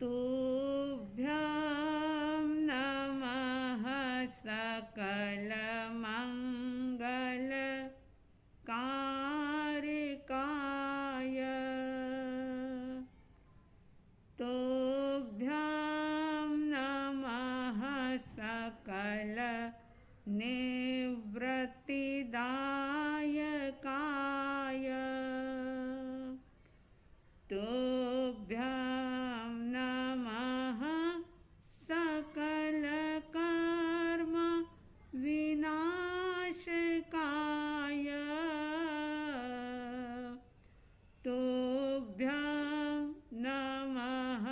तुभ्यं नमः सकलमङ्गलकारिकाय तुभ्यं नमः सकलनिवृत्तिदायकाय तुभ्यं नमः सकलकर्म विनाशकाय तुभ्यं नमः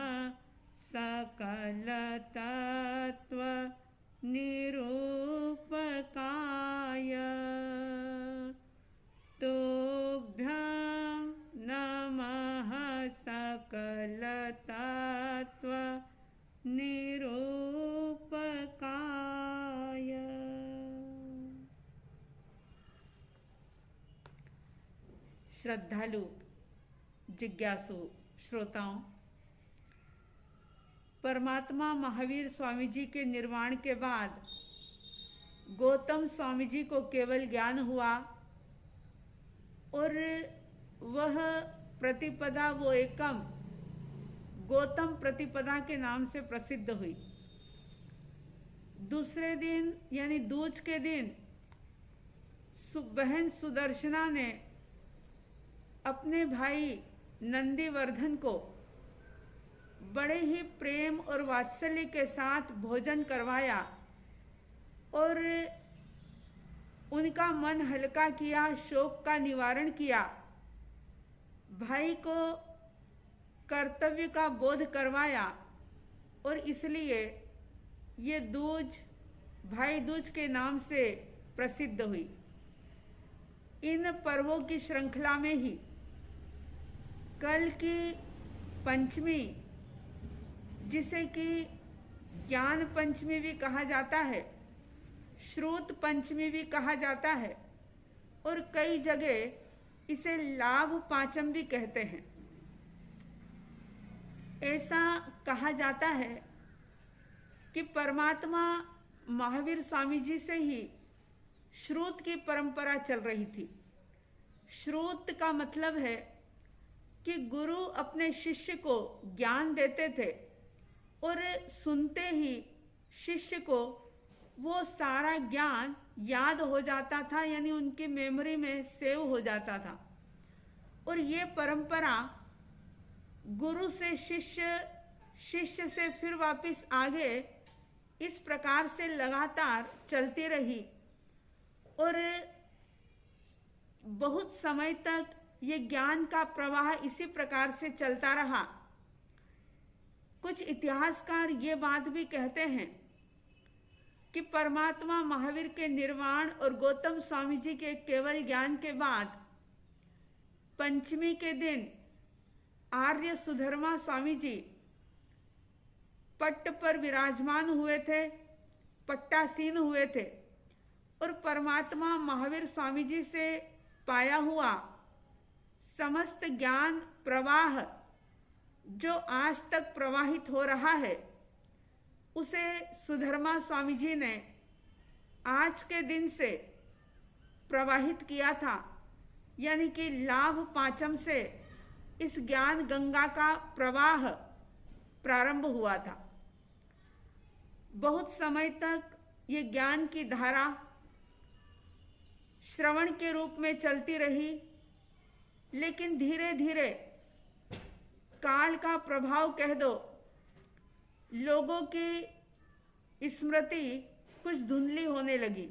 सकलतत्त्व निरूपकाय तुभ्यं नमः सकलतत्त्व निरूपकाय। श्रद्धालु जिज्ञासु श्रोताओं, परमात्मा महावीर स्वामी जी के निर्वाण के बाद गौतम स्वामी जी को केवल ज्ञान हुआ और वह प्रतिपदा वो एकम गौतम प्रतिपदा के नाम से प्रसिद्ध हुई। दूसरे दिन यानी दूज के दिन बहन सुदर्शना ने अपने भाई नंदीवर्धन को बड़े ही प्रेम और वात्सल्य के साथ भोजन करवाया और उनका मन हल्का किया, शोक का निवारण किया, भाई को कर्तव्य का बोध करवाया और इसलिए ये दूज भाई दूज के नाम से प्रसिद्ध हुई। इन पर्वों की श्रृंखला में ही कल की पंचमी, जिसे कि ज्ञान पंचमी भी कहा जाता है, श्रुत पंचमी भी कहा जाता है और कई जगह इसे लाभ पांचम भी कहते हैं। ऐसा कहा जाता है कि परमात्मा महावीर स्वामी जी से ही श्रुत की परंपरा चल रही थी। श्रुत का मतलब है कि गुरु अपने शिष्य को ज्ञान देते थे और सुनते ही शिष्य को वो सारा ज्ञान याद हो जाता था, यानी उनकी मेमोरी में सेव हो जाता था। और ये परंपरा गुरु से शिष्य, शिष्य से फिर वापस आगे, इस प्रकार से लगातार चलती रही और बहुत समय तक ये ज्ञान का प्रवाह इसी प्रकार से चलता रहा। कुछ इतिहासकार ये बात भी कहते हैं कि परमात्मा महावीर के निर्वाण और गौतम स्वामी जी के केवल ज्ञान के बाद पंचमी के दिन आर्य सुधर्मा स्वामी जी पट्ट पर विराजमान हुए थे, पट्टासीन हुए थे और परमात्मा महावीर स्वामी जी से पाया हुआ समस्त ज्ञान प्रवाह जो आज तक प्रवाहित हो रहा है, उसे सुधर्मा स्वामी जी ने आज के दिन से प्रवाहित किया था, यानी कि लाभ पांचम से इस ज्ञान गंगा का प्रवाह प्रारंभ हुआ था। बहुत समय तक ये ज्ञान की धारा श्रवण के रूप में चलती रही, लेकिन धीरे धीरे काल का प्रभाव कह दो, लोगों की स्मृति कुछ धुंधली होने लगी,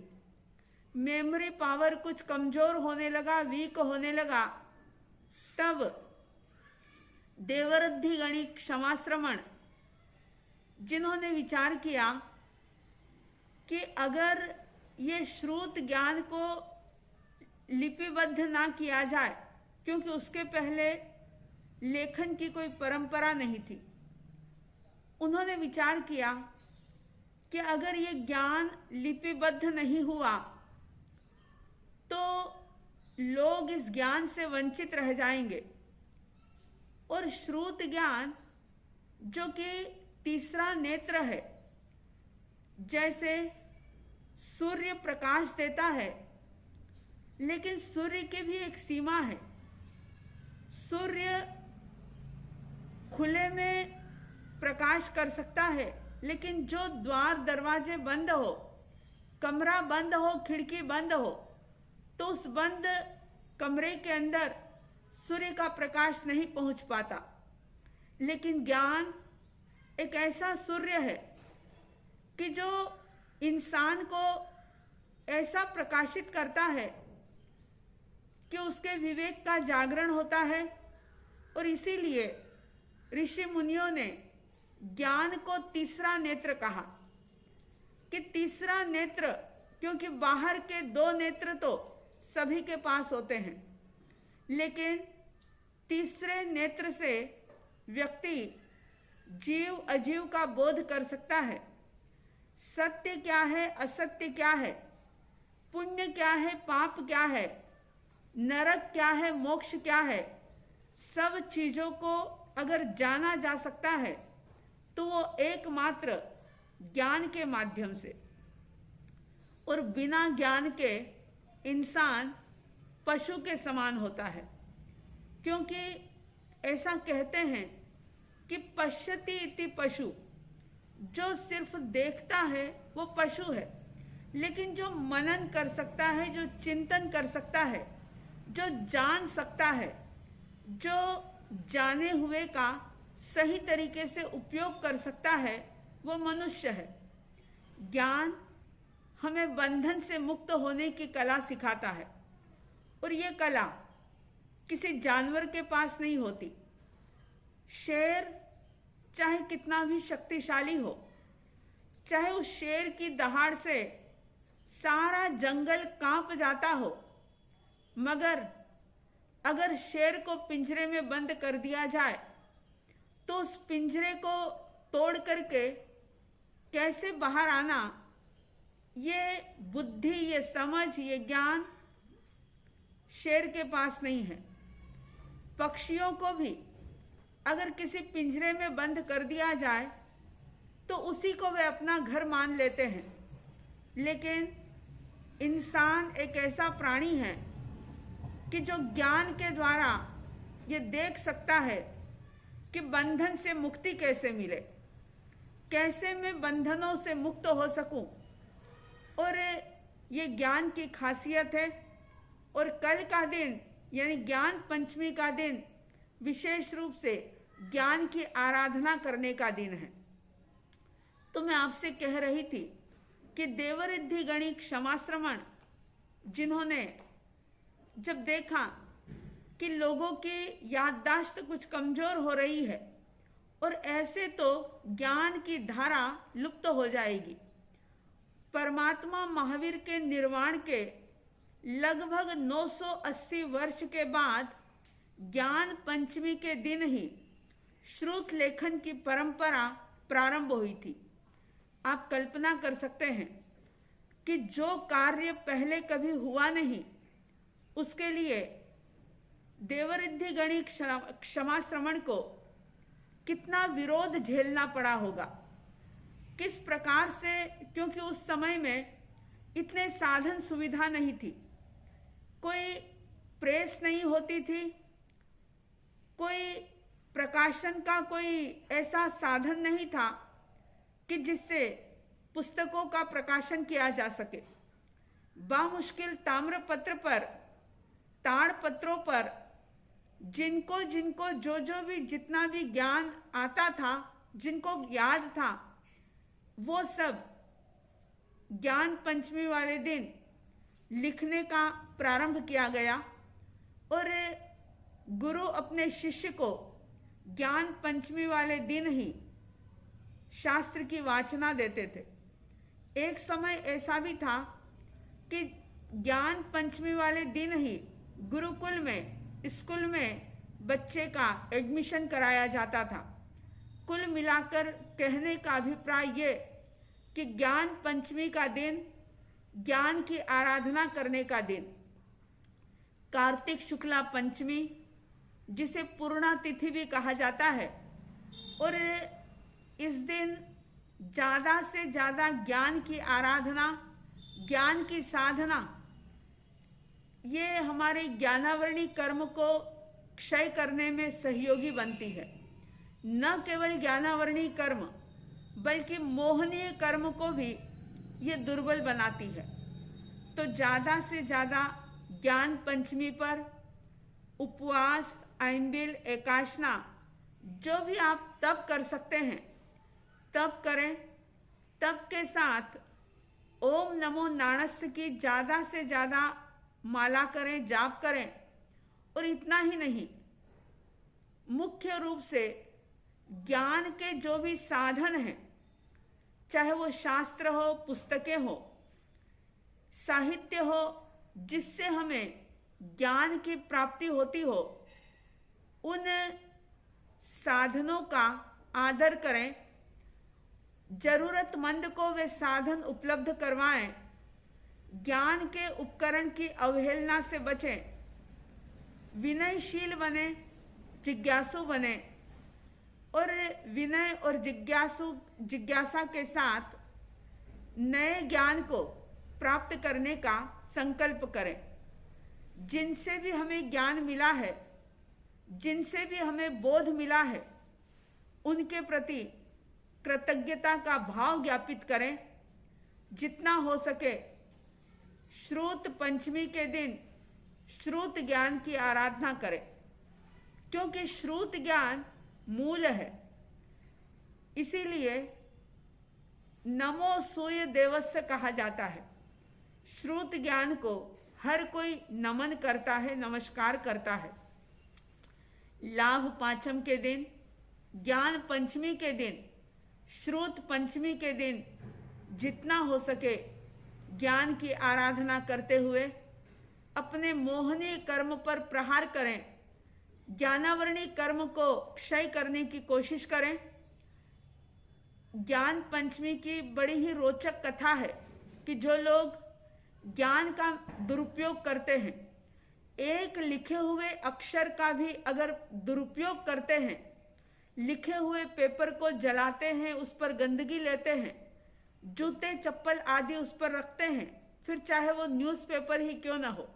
मेमोरी पावर कुछ कमजोर होने लगा, वीक होने लगा। तब देवरद्धि गणी क्षमाश्रमण, जिन्होंने विचार किया कि अगर ये श्रुत ज्ञान को लिपिबद्ध ना किया जाए, क्योंकि उसके पहले लेखन की कोई परंपरा नहीं थी, उन्होंने विचार किया कि अगर ये ज्ञान लिपिबद्ध नहीं हुआ तो लोग इस ज्ञान से वंचित रह जाएंगे और श्रुत ज्ञान जो कि तीसरा नेत्र है। जैसे सूर्य प्रकाश देता है, लेकिन सूर्य की भी एक सीमा है। सूर्य खुले में प्रकाश कर सकता है, लेकिन जो द्वार दरवाजे बंद हो, कमरा बंद हो, खिड़की बंद हो, तो उस बंद कमरे के अंदर सूर्य का प्रकाश नहीं पहुंच पाता। लेकिन ज्ञान एक ऐसा सूर्य है कि जो इंसान को ऐसा प्रकाशित करता है कि उसके विवेक का जागरण होता है। और इसीलिए ऋषि मुनियों ने ज्ञान को तीसरा नेत्र कहा कि तीसरा नेत्र, क्योंकि बाहर के दो नेत्र तो सभी के पास होते हैं, लेकिन तीसरे नेत्र से व्यक्ति जीव अजीव का बोध कर सकता है। सत्य क्या है, असत्य क्या है, पुण्य क्या है, पाप क्या है, नरक क्या है, मोक्ष क्या है, सब चीजों को अगर जाना जा सकता है तो वो एकमात्र ज्ञान के माध्यम से। और बिना ज्ञान के इंसान पशु के समान होता है, क्योंकि ऐसा कहते हैं कि पश्यति इति पशु, जो सिर्फ देखता है वो पशु है। लेकिन जो मनन कर सकता है, जो चिंतन कर सकता है, जो जान सकता है, जो जाने हुए का सही तरीके से उपयोग कर सकता है, वो मनुष्य है। ज्ञान हमें बंधन से मुक्त होने की कला सिखाता है, और ये कला किसी जानवर के पास नहीं होती। शेर चाहे कितना भी शक्तिशाली हो, चाहे उस शेर की दहाड़ से सारा जंगल कांप जाता हो, मगर अगर शेर को पिंजरे में बंद कर दिया जाए तो उस पिंजरे को तोड़ करके कैसे बाहर आना, ये बुद्धि, ये समझ, ये ज्ञान शेर के पास नहीं है। पक्षियों को भी अगर किसी पिंजरे में बंद कर दिया जाए तो उसी को वे अपना घर मान लेते हैं। लेकिन इंसान एक ऐसा प्राणी है कि जो ज्ञान के द्वारा ये देख सकता है कि बंधन से मुक्ति कैसे मिले, कैसे मैं बंधनों से मुक्त हो सकूं। और ये ज्ञान की खासियत है। और कल का दिन यानी ज्ञान पंचमी का दिन विशेष रूप से ज्ञान की आराधना करने का दिन है। तो मैं आपसे कह रही थी कि देवरिद्धि गणित क्षमाश्रमण, जिन्होंने जब देखा कि लोगों की याददाश्त कुछ कमजोर हो रही है और ऐसे तो ज्ञान की धारा लुप्त हो जाएगी, परमात्मा महावीर के निर्वाण के लगभग 980 वर्ष के बाद ज्ञान पंचमी के दिन ही श्रुत लेखन की परंपरा प्रारंभ हुई थी। आप कल्पना कर सकते हैं कि जो कार्य पहले कभी हुआ नहीं, उसके लिए देवरिद्धि गणित क्षमाश्रमण को कितना विरोध झेलना पड़ा होगा, किस प्रकार से, क्योंकि उस समय में इतने साधन सुविधा नहीं थी, कोई प्रेस नहीं होती थी, कोई प्रकाशन का कोई ऐसा साधन नहीं था कि जिससे पुस्तकों का प्रकाशन किया जा सके। बामुश्किल ताम्रपत्र पर, ताड़ पत्रों पर जिनको जिनको जो भी जितना भी ज्ञान आता था, जिनको याद था, वो सब ज्ञान पंचमी वाले दिन लिखने का प्रारंभ किया गया। और गुरु अपने शिष्य को ज्ञान पंचमी वाले दिन ही शास्त्र की वाचना देते थे। एक समय ऐसा भी था कि ज्ञान पंचमी वाले दिन ही गुरुकुल में, स्कूल में बच्चे का एडमिशन कराया जाता था। कुल मिलाकर कहने का अभिप्राय ये कि ज्ञान पंचमी का दिन ज्ञान की आराधना करने का दिन, कार्तिक शुक्ला पंचमी, जिसे पूर्णा तिथि भी कहा जाता है, और इस दिन ज़्यादा से ज़्यादा ज्ञान की आराधना, ज्ञान की साधना, ये हमारे ज्ञानावरणी कर्म को क्षय करने में सहयोगी बनती है। न केवल ज्ञानावरणी कर्म बल्कि मोहनीय कर्म को भी ये दुर्बल बनाती है। तो ज़्यादा से ज़्यादा ज्ञान पंचमी पर उपवास, आइंबिल, एकाशना, जो भी आप तप कर सकते हैं तप करें। तप के साथ ओम नमो नारायण की ज़्यादा से ज़्यादा माला करें, जाप करें। और इतना ही नहीं, मुख्य रूप से ज्ञान के जो भी साधन हैं, चाहे वो शास्त्र हो, पुस्तकें हो, साहित्य हो, जिससे हमें ज्ञान की प्राप्ति होती हो, उन साधनों का आदर करें। जरूरतमंद को वे साधन उपलब्ध करवाएं। ज्ञान के उपकरण की अवहेलना से बचें। विनयशील बने, जिज्ञासु बने और विनय और जिज्ञासा के साथ नए ज्ञान को प्राप्त करने का संकल्प करें। जिनसे भी हमें ज्ञान मिला है, जिनसे भी हमें बोध मिला है, उनके प्रति कृतज्ञता का भाव ज्ञापित करें। जितना हो सके श्रुत पंचमी के दिन श्रुत ज्ञान की आराधना करें, क्योंकि श्रुत ज्ञान मूल है। इसीलिए नमो सूर्य देवस्य कहा जाता है। श्रुत ज्ञान को हर कोई नमन करता है, नमस्कार करता है। लाभ पांचम के दिन, ज्ञान पंचमी के दिन, श्रुत पंचमी के दिन जितना हो सके ज्ञान की आराधना करते हुए अपने मोहनीय कर्म पर प्रहार करें। ज्ञानावरणी कर्म को क्षय करने की कोशिश करें। ज्ञान पंचमी की बड़ी ही रोचक कथा है कि जो लोग ज्ञान का दुरुपयोग करते हैं, एक लिखे हुए अक्षर का भी अगर दुरुपयोग करते हैं, लिखे हुए पेपर को जलाते हैं, उस पर गंदगी लेते हैं, जूते चप्पल आदि उस पर रखते हैं, फिर चाहे वो न्यूज़पेपर ही क्यों ना हो।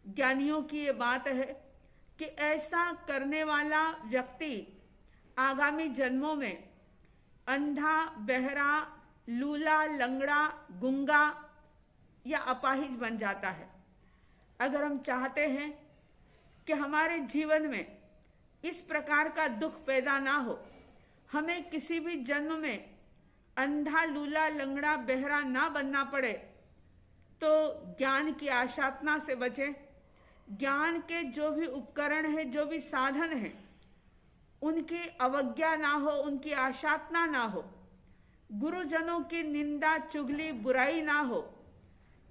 ज्ञानियों की ये बात है कि ऐसा करने वाला व्यक्ति आगामी जन्मों में अंधा, बहरा, लूला, लंगड़ा, गूंगा या अपाहिज बन जाता है। अगर हम चाहते हैं कि हमारे जीवन में इस प्रकार का दुख पैदा ना हो, हमें किसी भी जन्म में अंधा, लूला, लंगड़ा, बहरा ना बनना पड़े, तो ज्ञान की आशातना से बचें। ज्ञान के जो भी उपकरण है, जो भी साधन है, उनकी अवज्ञा ना हो, उनकी आशातना ना हो, गुरुजनों की निंदा, चुगली, बुराई ना हो।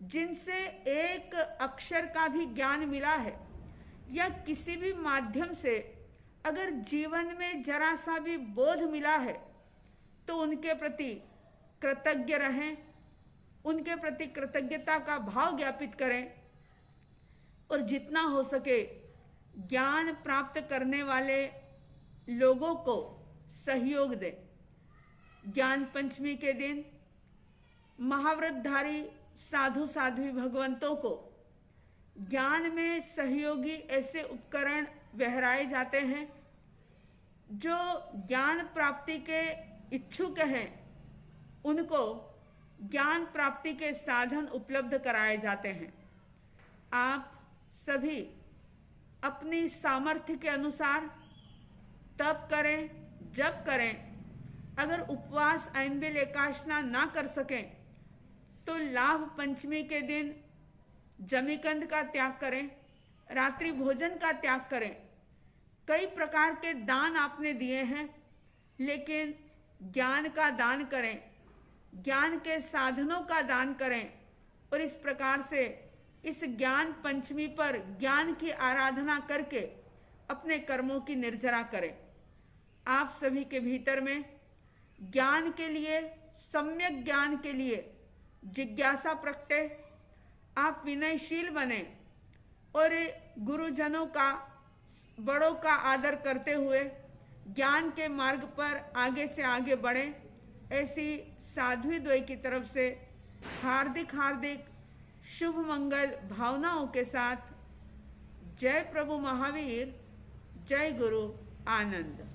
जिनसे एक अक्षर का भी ज्ञान मिला है या किसी भी माध्यम से अगर जीवन में जरा सा भी बोध मिला है, तो उनके प्रति कृतज्ञ रहें, उनके प्रति कृतज्ञता का भाव ज्ञापित करें और जितना हो सके ज्ञान प्राप्त करने वाले लोगों को सहयोग दें। ज्ञान पंचमी के दिन महाव्रतधारी साधु साध्वी भगवंतों को ज्ञान में सहयोगी ऐसे उपकरण वहराए जाते हैं जो ज्ञान प्राप्ति के इच्छुक हैं। उनको ज्ञान प्राप्ति के साधन उपलब्ध कराए जाते हैं। आप सभी अपनी सामर्थ्य के अनुसार तप करें, जप करें। अगर उपवास, आइंबिल, एकाशना ना कर सकें तो लाभ पंचमी के दिन जमीकंद का त्याग करें, रात्रि भोजन का त्याग करें। कई प्रकार के दान आपने दिए हैं, लेकिन ज्ञान का दान करें, ज्ञान के साधनों का दान करें और इस प्रकार से इस ज्ञान पंचमी पर ज्ञान की आराधना करके अपने कर्मों की निर्जरा करें। आप सभी के भीतर में ज्ञान के लिए, सम्यक ज्ञान के लिए जिज्ञासा प्रकटे। आप विनयशील बने और गुरुजनों का, बड़ों का आदर करते हुए ज्ञान के मार्ग पर आगे से आगे बढ़े, ऐसी साध्वी द्वय की तरफ से हार्दिक हार्दिक शुभ मंगल भावनाओं के साथ जय प्रभु महावीर, जय गुरु आनंद।